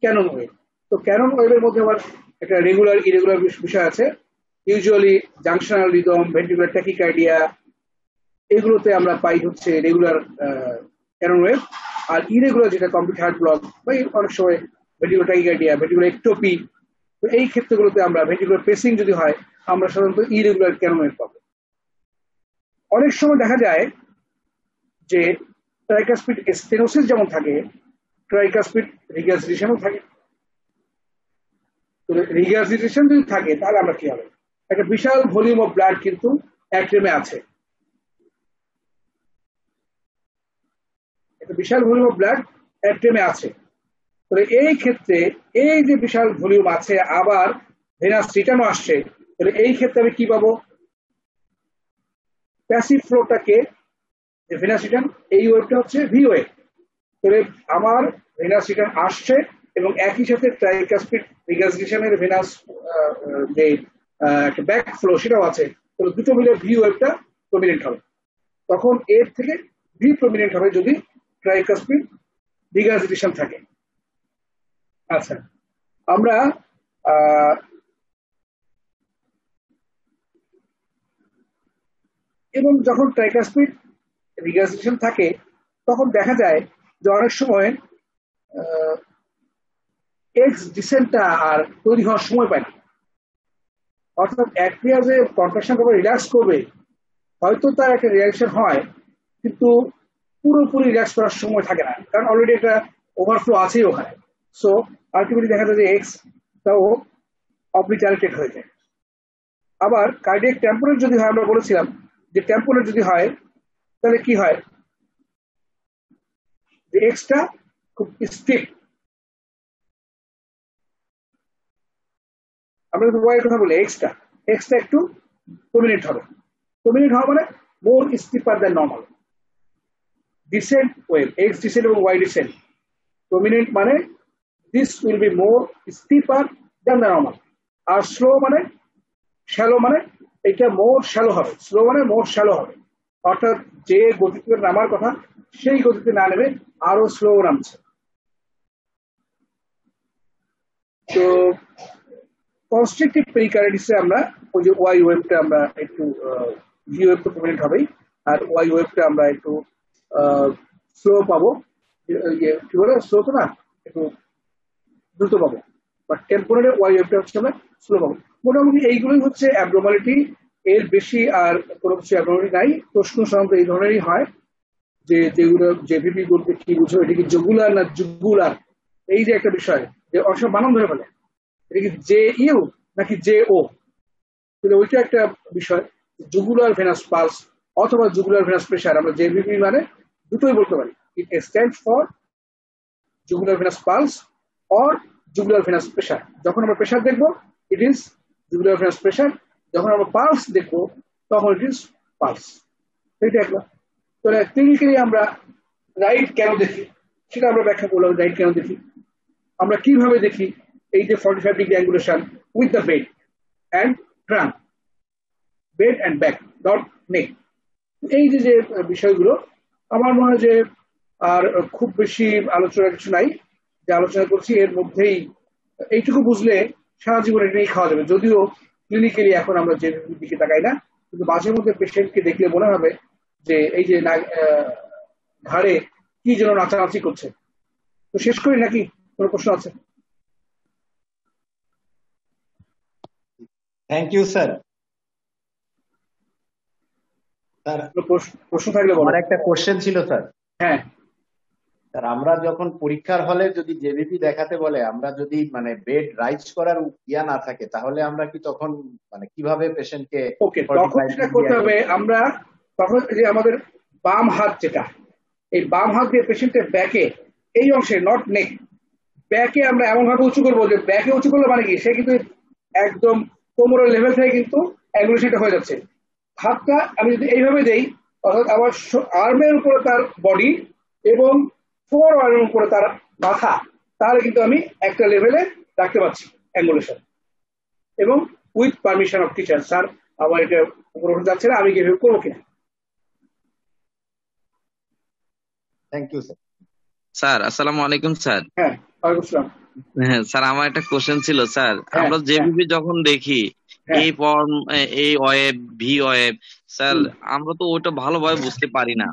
ক্যানন ওয়েভ। তো ক্যানন ওয়েভের মধ্যে আবার একটা রেগুলার ইরেগুলার বিষয় আছে। Usually junctional rhythm, ventricular tachycardia, এগুলোতে আমরা পাই হচ্ছে রেগুলার ক্যানন ওয়েভ। আর ইরেগুলার যেটা কমপ্লিট হার্ট ব্লক বা অনেক সময় ভেন্ট্রিকুলার ট্যাকিকার্ডিয়া, ভেন্ট্রিকুলার একটোপি, তো এই ক্ষেত্রগুলোতে আমরা ভেন্ট্রিকুলার পেসিং যদি হয় আমরা সাধারণত ইরেগুলার ক্যানন ওয়েভ পাবো। অনেক সময় দেখা যায় যে ট্রাইকাসপিড স্টেনোসিস যেমন থাকে, ট্রাইকাসপিড রিগার্জিটেশনও থাকে। তো রিগার্জিটেশন যদি থাকে তাহলে আমরা কি হবে? একটা বিশাল ভলিউম অফ ব্লাড কিন্তু অ্যাট্রিয়ামে আছে, একটা বিশাল ভলিউম অফ ব্লাড অ্যাট্রিয়ামে আছে। তাহলে এই ক্ষেত্রে এই যে বিশাল ভলিউম আছে আবার ভেনাস রিটার্নও আসছে, তাহলে এই ক্ষেত্রে আমি কি পাবো? প্যাসিভ ফ্লোটাকে, ভেনাস রিটার্ন, এই ওয়েভটা হচ্ছে ভি ওয়েভ। তাহলে আমার ভেনাস রিটার্ন আসছে এবং একই সাথে ট্রাইকাসপিড রিগার্জিটেশনের ভেনাস যে একটা ব্যাক ফ্লো সেটাও আছে, তাহলে দুটো মিলে ভি ওয়েভটা প্রমিনেন্ট হবে। তখন এর থেকে ভি প্রমিনেন্ট হবে যদি ট্রাইকাসপিড রিগার্জিটেশন থাকে। আচ্ছা, আমরা এবং যখন ট্রাইকাসপিড রিগার্জিটেশন থাকে তখন দেখা যায় যে অনেক সময় এক্স ডিসেন্টটা আর তৈরি হওয়ার সময় পায় না। অর্থাৎ অ্যাট্রিয়া যে কন্ট্রাকশন করবে, রিল্যাক্স করবে, হয়তো তার একটা রিয়াকশন হয়, কিন্তু পুরোপুরি রিল্যাক্স করার সময় থাকে না, কারণ অলরেডি একটা ওভারফ্লো আছেই ওখানে। সো আলটিমেটলি দেখা যায় যে এক্সটাও অবলিটারেটেড হয়ে যায়। আবার কার্ডিয়াক টেম্পোরেট যদি হয়, আমরা বলেছিলাম যে টেম্পোরেট যদি হয় তাহলে কি হয়, যে এক্সটা খুব স্টিফ। আমরা যদি ওয়াই এর কথা বলি, এক্সটা একটু প্রমিনেন্ট হবে। প্রমিনেন্ট হওয়া মানে more steeper than normal. Descent wave, X descent এবং ওয়াই ডিসেন্ট। প্রমিনেন্ট মানে this will be more steeper than the normal. আর স্লো মানে, শ্যালো মানে এটা মোর শ্যালো হবে। স্লো মানে মোর শ্যালো হবে, অর্থাৎ যে গতিতে নামার কথা সেই গতিতে না নেবে, আরো স্লো নামছে। তো কনস্ট্রিকটিভ পেরিকার্ডিসে আমরা ওই যে ওয়াই ওয়েভটা আমরা একটু ভি ওয়েভ তো প্রমিনেন্ট হবেই, আর ওয়াই ওয়েভটা আমরা একটু স্লো পাবো। কি বলে, স্লো তো না, একটু দ্রুত পাবো। বাট টেম্পোরারি ওয়াই ওয়েভটা হচ্ছে আমরা স্লো পাবো। মোটামুটি এইগুলোই হচ্ছে অ্যাবনর্মালিটি, এর বেশি আর কোনো কিছু অ্যাবনর্মালিটি নাই। প্রশ্ন সাধারণত এই ধরনেরই হয় যে যেগুলো জেভিপি বলতে কি বুঝো, এটা কি জুগুলার না জুগুলার, এই যে একটা বিষয় যে অসব বানান ধরে ফেলে, এটা কি জে ইউ নাকি জে ও, কিন্তু ওইটা একটা বিষয়। জুগুলার ভেনাস পালস অথবা জুগুলার ভেনাস প্রেশার, আমরা জেভিপি মানে দুটোই বলতে পারি। It stand for jugular venous pulse or jugular venous pressure. যখন আমরা প্রেশার দেখবো it is jugular venous pressure, যখন আমরা পালস দেখবো তখন ইট ইজ পালস। এটা একটা। তাহলে ক্লিনিক্যালি আমরা রাইট কেন দেখি সেটা আমরা ব্যাখ্যা করলাম। রাইট কেন দেখি, আমরা কিভাবে দেখি, এই যে 45 degree angulation with the bed and trunk, bed and back dot neck, এই যে যে বিষয়গুলো, আমার মনে হয় যে আর খুব বেশি আলোচনার কিছু নাই। যে আলোচনা করছি এর মধ্যেই এইটুকু বুঝলে সারা জীবন এটা নিয়ে খাওয়া যাবে। যদিও ক্লিনিক্যালি এখন আমরা যে দিকে তাকাই না, কিন্তু মাঝে মধ্যে পেশেন্টকে দেখলে মনে হবে যে এই যে ঘাড়ে কি যেন নাচানাচি করছে। তো শেষ করি নাকি, কোনো প্রশ্ন আছে? Thank you sir. স্যার প্রশ্ন থাকলে বলো। আমার একটা কোশ্চেন ছিল স্যার। হ্যাঁ স্যার, আমরা যখন পরীক্ষার হলে যদি জেভিপি দেখাতে বলে, আমরা যদি মানে বেড রাইজ করার ইয়া না থাকে, তাহলে আমরা কি তখন মানে কিভাবে পেশেন্টকে ওকে, তখন সেটা করতে হবে আমরা, তখন যে আমাদের বাম হাত যেটা, এই বাম হাত দিয়ে পেশেন্টের ব্যাকে, এই অংশে নট নেক, ব্যাকে আমরা এমন ভাবে উঁচু করবো যে ব্যাকে উঁচু করলে মানে কি সে কিন্তু একদম কোমরের লেভেল থেকে কিন্তু অ্যাঙ্গুলেশনটা হয়ে যাচ্ছে। হাতটা আমি যদি এইভাবে দেই, অর্থাৎ আমার আর্মের উপরে তার বডি এবং ফোর আর্মের উপরে তার মাথা, তাহলে কিন্তু আমি একটা লেভেলে রাখতে পারছি অ্যাঙ্গুলেশন, এবং with permission of teacher. Sir আমার এটা উপরে উঠে যাচ্ছে না, আমি কিভাবে করবো কিনা। Thank you sir. স্যার আসসালামু আলাইকুম স্যার। হ্যাঁ ওয়ালাইকুম আসসালাম। হ্যাঁ স্যার, আমার একটা কোশ্চেন ছিল স্যার। আমরা জেভিপি যখন দেখি এই ফর্ম, এই ওয়েব, ভি ওয়েব, স্যার আমরা তো ওইটা ভালোভাবে বুঝতে পারি না।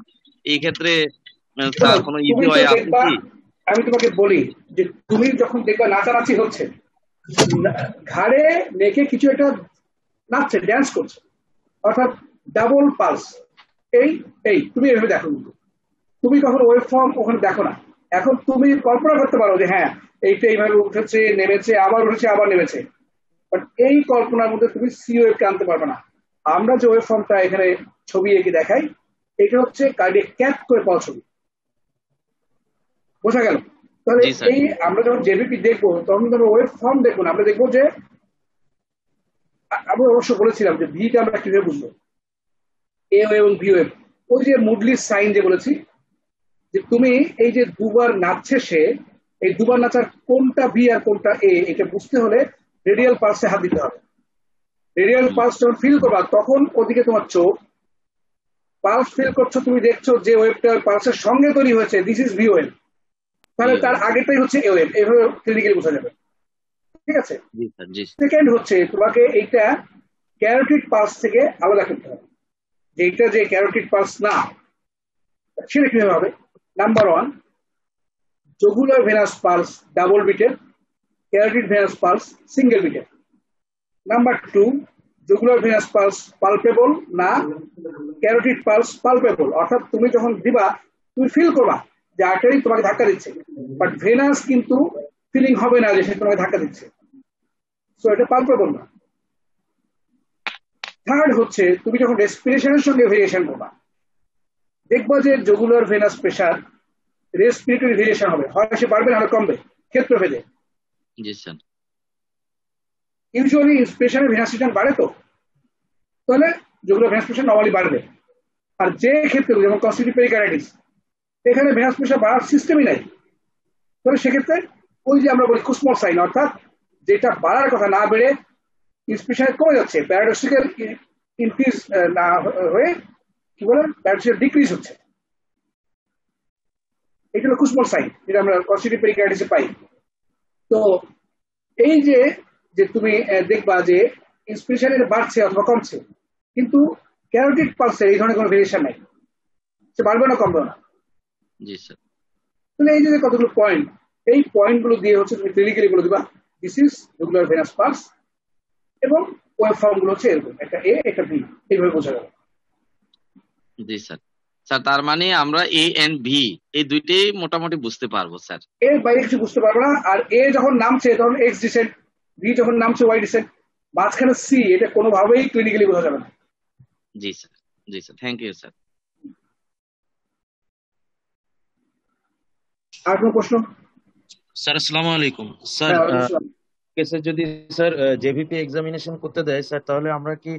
এই ক্ষেত্রে স্যার কোনো ইজি ওয়ে আছে কি? আমি তোমাকে বলি যে তুমি যখন দেখবা নাচানাচি হচ্ছে, ঘাড়ে নেকে কিছু একটা নাচছে, ড্যান্স করছে, অর্থাৎ ডাবল পালস, এই এই তুমি এভাবে দেখো। তুমি কখন ওয়েব ফর্ম ওখানে দেখো না। এখন তুমি কল্পনা করতে পারো যে হ্যাঁ এইটা এইভাবে উঠেছে, নেমেছে, আবার উঠেছে, আবার নেমেছে, বাট এই কল্পনার মধ্যে তুমি সি ওয়েভকে আনতে পারবে না। আমরা যে ওয়েব ফর্মটা এখানে ছবি এঁকে দেখাই, এটা হচ্ছে কার্ডিয়াক ক্যাপ করে পাওয়া ছবি। বোঝা গেল? তাহলে এই আমরা যখন জেভিপি দেখবো তখন কিন্তু আমরা ওয়েব ফর্ম দেখবো না, আমরা দেখবো যে, আমি অবশ্য বলেছিলাম যে ভিটা আমরা কিভাবে বুঝবো, এ ওয়েভ এবং ভি ওয়েভ। ওই যে মুডলির সাইন যে বলেছি, যে তুমি এই যে দুবার নাচছে সে, এই দুবার নাচার কোনটা ভি আর কোনটা এ, এটা বুঝতে হলে রেডিয়াল পালসে হাত দিতে হবে। রেডিয়াল পালস যখন ফিল করবা তখন ওদিকে তোমার চোখ, পালস ফিল করছো, তুমি দেখছো যে ওয়েভটা পালসের সঙ্গে তৈরি হয়েছে, দিস ইজ ভি ওয়েভ, তাহলে তার আগেরটাই হচ্ছে এ ওয়েভ। এইভাবে ক্লিনিক্যালি বোঝা যাবে। ঠিক আছে? সেকেন্ড হচ্ছে তোমাকে এইটা ক্যারোটিড পালস থেকে আলাদা করতে হবে, যে এটা যে ক্যারোটিড পালস না, সেটা কিভাবে হবে। Number 1 jugular venous pulse double বিটের, ক্যারোটিড ভেনাস পালস সিঙ্গেল বিটের। Number 2 jugular venous pulse palpable না, ক্যারোটিড পালস পালপেবল, অর্থাৎ তুমি যখন দিবা তুমি ফিল করবা যে আর্টারি তোমাকে ধাক্কা দিচ্ছে, বাট ভেনাস কিন্তু ফিলিং হবে না যে সে তোমাকে ধাক্কা দিচ্ছে, সো এটা পালপেবল না। থার্ড হচ্ছে তুমি যখন রেসপিরেশনের সঙ্গে ভেরিয়েশন করবা, দেখবা যে jugular venous pressure respiratory variation হবে, হয় সে বাড়বে না কমবে ক্ষেত্র ভেদে। জি স্যার। ইউজুয়ালি ইন্সপিরেশনের ভেনাস রিটার্ন বাড়ে, তো তাহলে জুগুলার ভেনাস প্রেসার নর্মালি বাড়বে। আর যে ক্ষেত্রে যেমন কনস্টিটিউটিভ পেরিকার্ডিটিস এখানে ভেনাস প্রেসার বাড়ার সিস্টেমই নাই, তাহলে সেক্ষেত্রে ওই যে আমরা বলি কুসমল সাইন, অর্থাৎ যেটা বাড়ার কথা না বেড়ে ইন্সপিরেশন কমে যাচ্ছে, প্যারাডক্সিক্যাল ইনক্রিজ না হয়ে কি বলেন প্যারাডক্সিক্যাল ডিক্রিজ হচ্ছে, এটা হলো কুসমল সাইন যেটা আমরা কনস্টিটিউটিভ পেরিকার্ডিটিসে পাই। তো এই যে যে তুমি দেখবা যে ইন্সপিরেশন বাড়ছে অথবা কমছে, কিন্তু ক্যারোটিড পালসে এই ধরনের কোনো ভেরিয়েশন নাই, সে বাড়বে না কমবে না। জি স্যার। তাহলে এই যে কতগুলো পয়েন্ট, এই পয়েন্ট গুলো দিয়ে হচ্ছে তুমি ক্লিনিক্যালি বলে দিবা this is jugular venous pulse, এবং ওয়েব ফর্ম গুলো হচ্ছে এরকম, একটা এ একটা বি, এইভাবে বোঝা যাবে। জি স্যার। স্যার তার মানে আমরা এ এন্ড ভি এই দুইটাই মোটামুটি বুঝতে পারবো স্যার। এর বাইরে কিছু বুঝতে পারবো না। আর এ যখন নামছে তখন এক্স ডিসেন্ট, বি যখন নামছে ওয়াই ডিসেন্ট, মাঝখানে সি, এটা কোনোভাবেই ক্লিনিক্যালি বোঝা যাবে না। জি স্যার। জি স্যার, থ্যাংক ইউ স্যার। আর কোনো প্রশ্ন? স্যার আসসালামু আলাইকুম। স্যার কেসে যদি স্যার জেভিপি এক্সামিনেশন করতে দেয় স্যার, তাহলে আমরা কি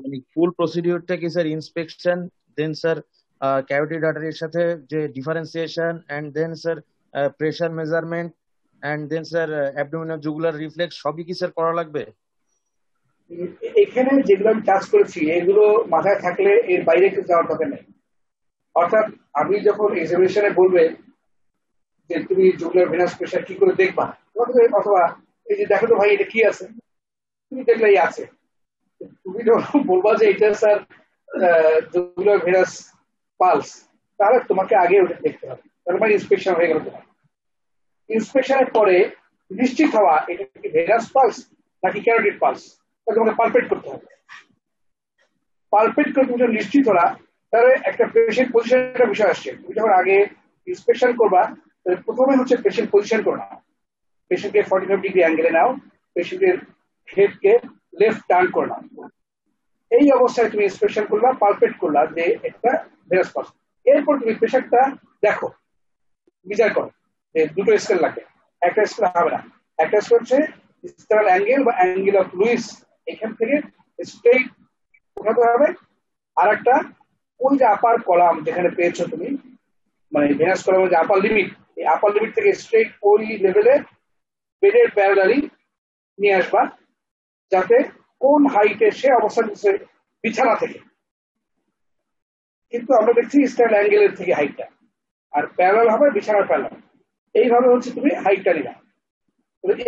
মানে ফুল প্রসিডিউরটা কি sir inspection, then sir cavity আর্টারির সাথে যে differentiation, and then sir pressure measurement, and then sir abdominal jugular reflex সবই কি স্যার করা লাগবে? এখানে যেগুলো আমি টাচ করেছি এগুলো মাথায় থাকলে এর বাইরে কিছু যাওয়ার দরকার নেই। অর্থাৎ আমি যখন এক্সামিনেশনে বলবে যে তুমি জুগুলার ভেনাস প্রেসার কি করে দেখবা, অথবা এই যে দেখো তো ভাই এটা কি আছে, তুমি দেখলে এই আছে, তুমি যখন বলবা যে এটা স্যার জুগুলার ভেনাস পালস, তাহলে তোমাকে আগে ওটা দেখতে হবে, তার মানে ইন্সপেকশন হয়ে গেল। তোমার ইন্সপেকশনের পরে নিশ্চিত হওয়া এটা কি ভেনাস পালস নাকি ক্যারোটিড পালস, তোমাকে পালপেট করতে হবে। পালপেট করে তুমি যখন নিশ্চিত হলা, তাহলে একটা পেশেন্ট পজিশনের একটা বিষয় আসছে। তুমি যখন আগে ইন্সপেকশন করবা, প্রথমে হচ্ছে পেশেন্ট পজিশন করো না, পেশেন্টকে 45 ডিগ্রি অ্যাঙ্গেলে নাও, পেশেন্টের হেডকে লেফট টার্ন করে নাও। এই অবস্থায় তুমি ইন্সপেকশন করলা, পালপেট করলা যে একটা ভেনাস পালস। এরপর তুমি পেশেন্টটা দেখো, বিচার করো যে দুটো স্কেল লাগবে, একটা স্কেল হবে না। একটা স্কেল হচ্ছে স্টেরাল অ্যাঙ্গেল বা অ্যাঙ্গেল অফ লুইস, এখান থেকে স্ট্রেইট উঠাতে হবে। আর একটা ওই যে আপার কলাম যেখানে পেয়েছো তুমি, মানে ভেনাস কলামের যে আপার লিমিট, এই আপার লিমিট থেকে স্ট্রেইট ওই লেভেলে বেডের প্যারালালি নিয়ে আসবা, যাতে কোন হাইটে সে অবস্থান করছে বিছানা থেকে, কিন্তু আমরা দেখছি স্ট্যান্ড অ্যাঙ্গেলের থেকে হাইটটা, আর প্যারালাল হবে বিছানার প্যারালাল। এইভাবে হচ্ছে তুমি হাইটটা নিলা।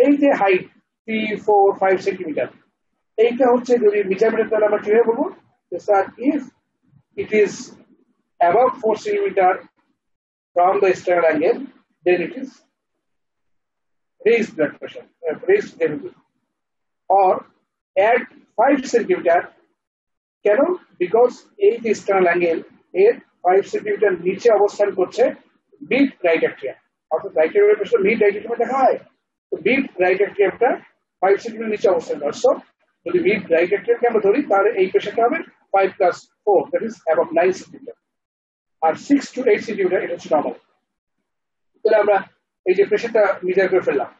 এই যে হাইট 3-4-5 সেন্টিমিটার, এইটা হচ্ছে যদি মেজারমেন্টের তাহলে আমরা কিভাবে বলবো, sir if it is above 4 centimeter from the sternal angle, then it is raised blood pressure, raised diabetes. Or at 5 centimeter, কেন? Because এই যে sternal angle এর 5 centimeter নিচে অবস্থান করছে mid right atrium, অর্থাৎ right atrium এর mid right atrium দেখা হয়, তো mid right atriumটা 5 centimeter নিচে অবস্থান করে। সো যদি mid right atrium কে আমরা ধরি, তাহলে এই প্রেসারটা হবে 5 plus 4, that is above 9 centimeter, R 6 to 8 centimeter এটা হচ্ছে নর্মাল। তাহলে আমরা এই যে প্রেসারটা মেজার করে ফেললাম।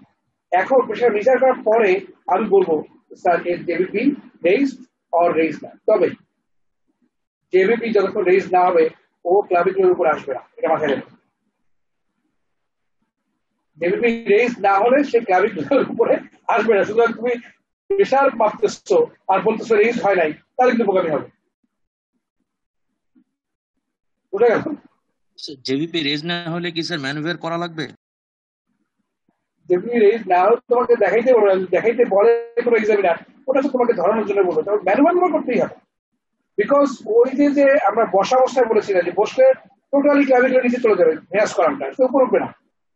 এখন প্রেসার মেজার করার পরে আমি বলবো স্যার এর জেবিপি রেইজড অর রেইজড না। তবে জেবিপি যতক্ষণ রেইজ না হবে ও ক্লাভিকুলার উপর আসবে না, এটা মাথায় রাখবেন। জেবিপি রেইজ না হলে সে ক্লাভিকুলার উপরে আসবে না। সুতরাং তুমি প্রেসার মাপতেছো আর বলতেছো রেইজ হয় নাই, তাহলে কিন্তু বোকামি হবে। বুঝা গেল? জেভিপি রেজ না হলে কি স্যার ম্যানুভার করা লাগবে? জেভিপি রেজ না হলে তোমাকে দেখাইতে বলে কোনো এক্সামিনার, ওটা তো তোমাকে ধরানোর জন্য বলবো, তবে ম্যানুভার করতেই হবে। বিকজ ওই যে আমরা বসা অবস্থায় বলেছিলাম যে বসলে টোটালি ক্লাভিকুলার নিচে চলে যাবে, ভেনাস কলামটা উপর উঠবে না।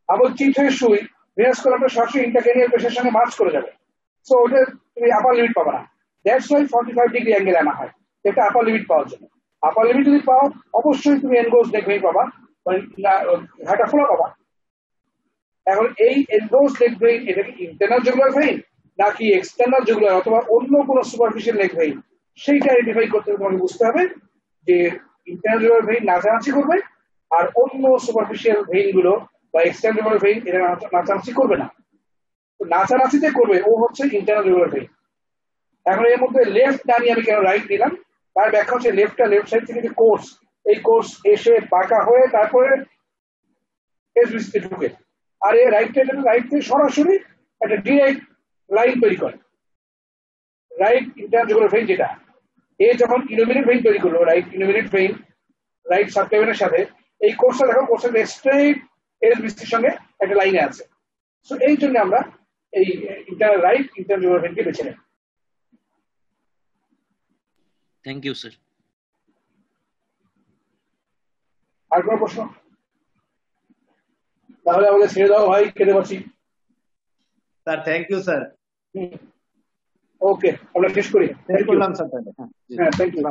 আবার চিট হয়ে শুই, ভেনাস কলামটা সরাসরি ইন্টারক্রেনিয়াল পেশের সঙ্গে মার্চ করে যাবে। সো ওটা তুমি আপার লিমিট পাবে না। দ্যাটস ওয়াই 45 ডিগ্রি অ্যাঙ্গেল আনা হয়, এটা আপার লিমিট পাওয়ার জন্য। আপার লিমিট যদি পাও অবশ্যই তুমি এনগোজ নেক ভেইন পাবা, মানে ঘাটা খোলা পাবা। এখন এই এনগোজ নেক ভেইন এটা কি ইন্টারনাল জুগুলার ভেইন নাকি এক্সটার্নাল জুগুলার অথবা অন্য কোনো সুপারফিশিয়াল নেক ভেইন, সেইটা আইডেন্টিফাই করতে তোমাকে বুঝতে হবে যে ইন্টারনাল জুগুলার ভেইন নাচানাচি করবে আর অন্য সুপারফিশিয়াল ভেইন গুলো বা এক্সটার্নাল জুগুলার ভেইন এটা নাচানাচি করবে না। তো নাচানাচিতে করবে ও হচ্ছে ইন্টারনাল জুগুলার ভেইন। এখন এর মধ্যে লেফট ডানি আমি কেন রাইট দিলাম, তার ব্যাখ্যা হচ্ছে লেফটটা লেফট সাইড থেকে যে কোর্স, এই কোর্স এসে বাঁকা হয়ে তারপরে এসবিসিতে ঢুকে, আর এই রাইট থেকে সরাসরি একটা ডিরেক্ট লাইন তৈরি করে রাইট ইন্টারনাল জুগুলার ভেইন। যেটা এ যখন ইনোমিনেট ভেইন তৈরি করলো, রাইট ইনোমিনেট ভেইন রাইট সাবক্লেভিনের সাথে, এই কোর্সটা দেখো কোর্সের স্ট্রেট এসবিসির সঙ্গে একটা লাইনে আছে। সো এই জন্য আমরা এই রাইট ইন্টারনাল জুগুলার ভেইনকে বেছে নেই। Thank you sir. আর কোনো প্রশ্ন? তাহলে আমাদের ছেড়ে দাও ভাই, খেতে পারছি। Sir thank you sir. Okay, আমরা শেষ করি। শেষ করলাম স্যার। হ্যাঁ, থ্যাংক ইউ।